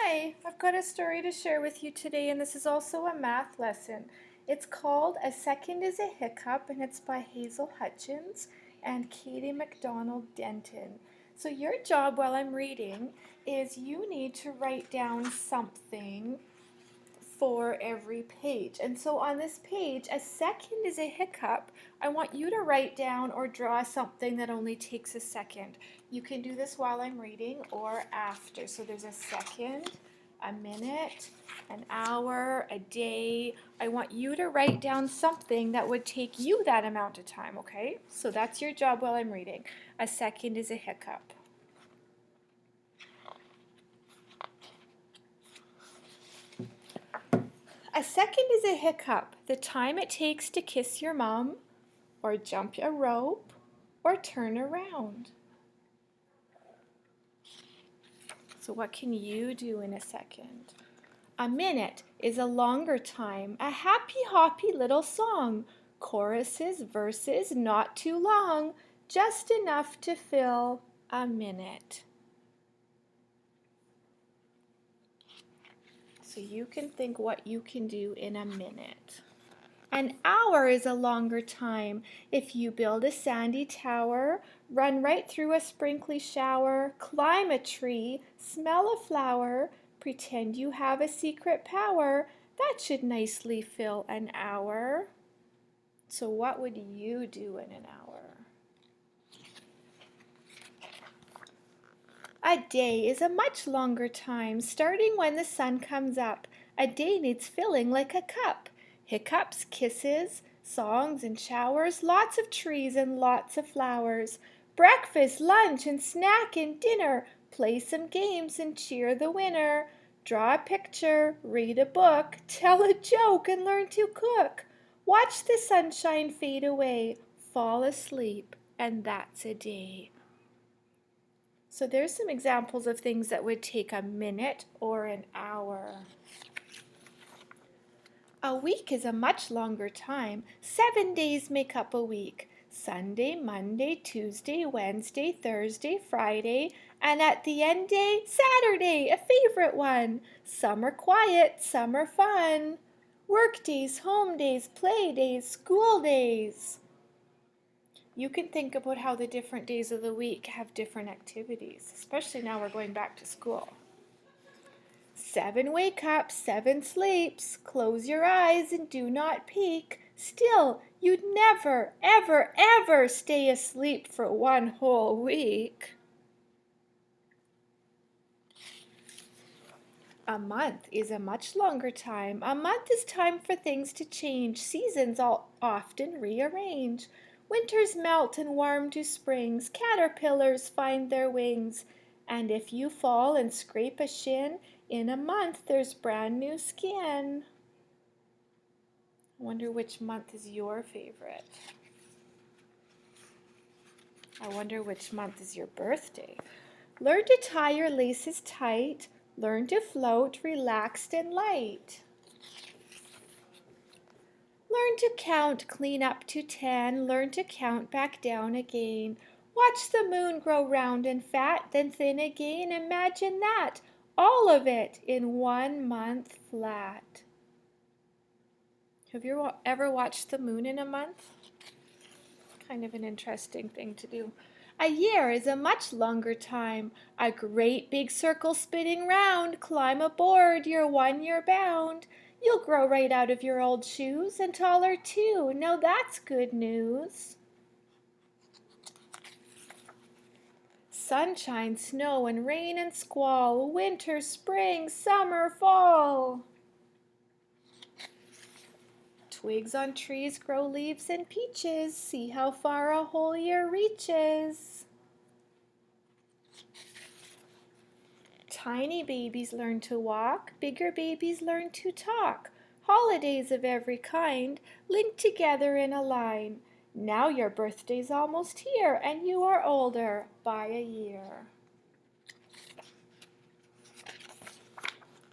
Hi, I've got a story to share with you today, and this is also a math lesson. It's called A Second Is a Hiccup, and it's by Hazel Hutchins and Kady MacDonald Denton. So your job while I'm reading is you need to write down something for every page. And so on this page, a second is a hiccup. I want you to write down or draw something that only takes a second. You can do this while I'm reading or after. So there's a second, a minute, an hour, a day. I want you to write down something that would take you that amount of time, okay? So that's your job while I'm reading. A second is a hiccup. A second is a hiccup, the time it takes to kiss your mom, or jump a rope, or turn around. So what can you do in a second? A minute is a longer time, a happy hoppy little song. Choruses, verses, not too long, just enough to fill a minute. So you can think what you can do in a minute. An hour is a longer time. If you build a sandy tower, run right through a sprinkly shower, climb a tree, smell a flower, pretend you have a secret power, that should nicely fill an hour. So what would you do in an hour? A day is a much longer time, starting when the sun comes up. A day needs filling like a cup. Hiccups, kisses, songs and showers, lots of trees and lots of flowers. Breakfast, lunch and snack and dinner, play some games and cheer the winner. Draw a picture, read a book, tell a joke and learn to cook. Watch the sunshine fade away, fall asleep, and that's a day. So there's some examples of things that would take a minute or an hour. A week is a much longer time. 7 days make up a week. Sunday, Monday, Tuesday, Wednesday, Thursday, Friday, and at the end day, Saturday, a favorite one. Some are quiet, some are fun. Work days, home days, play days, school days. You can think about how the different days of the week have different activities, especially now we're going back to school. 7 wake ups, 7 sleeps, close your eyes and do not peek. Still, you'd never, ever, ever stay asleep for one whole week. A month is a much longer time. A month is time for things to change. Seasons all often rearrange. Winters melt and warm to springs. Caterpillars find their wings. And if you fall and scrape a shin, in a month there's brand new skin. I wonder which month is your favorite. I wonder which month is your birthday. Learn to tie your laces tight. Learn to float relaxed and light. Learn to count clean up to 10. Learn to count back down again. Watch the moon grow round and fat, then thin again. Imagine that, all of it in 1 month flat. Have you ever watched the moon in a month? Kind of an interesting thing to do. A year is a much longer time. A great big circle spinning round. Climb aboard, you're 1 year bound. You'll grow right out of your old shoes and taller too. Now that's good news. Sunshine, snow and rain and squall. Winter, spring, summer, fall. Twigs on trees grow leaves and peaches. See how far a whole year reaches. Tiny babies learn to walk. Bigger babies learn to talk. Holidays of every kind linked together in a line. Now your birthday's almost here and you are older by a year.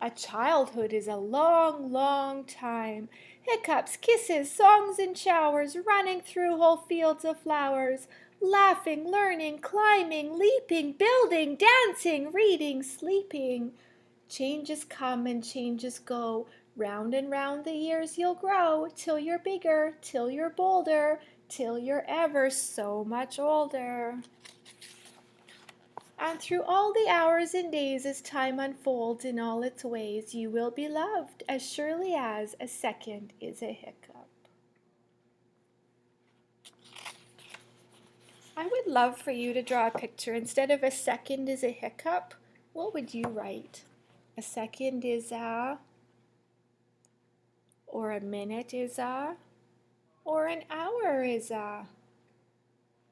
A childhood is a long, long time. Hiccups, kisses, songs and showers, running through whole fields of flowers, laughing, learning, climbing, leaping, building, dancing, reading, sleeping. Changes come and changes go. Round and round the years you'll grow, till you're bigger, till you're bolder, till you're ever so much older. And through all the hours and days as time unfolds in all its ways, you will be loved as surely as a second is a hiccup. I would love for you to draw a picture. Instead of a second is a hiccup, what would you write? A second is a, or a minute is a, or an hour is a.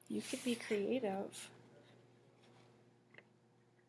You could be creative.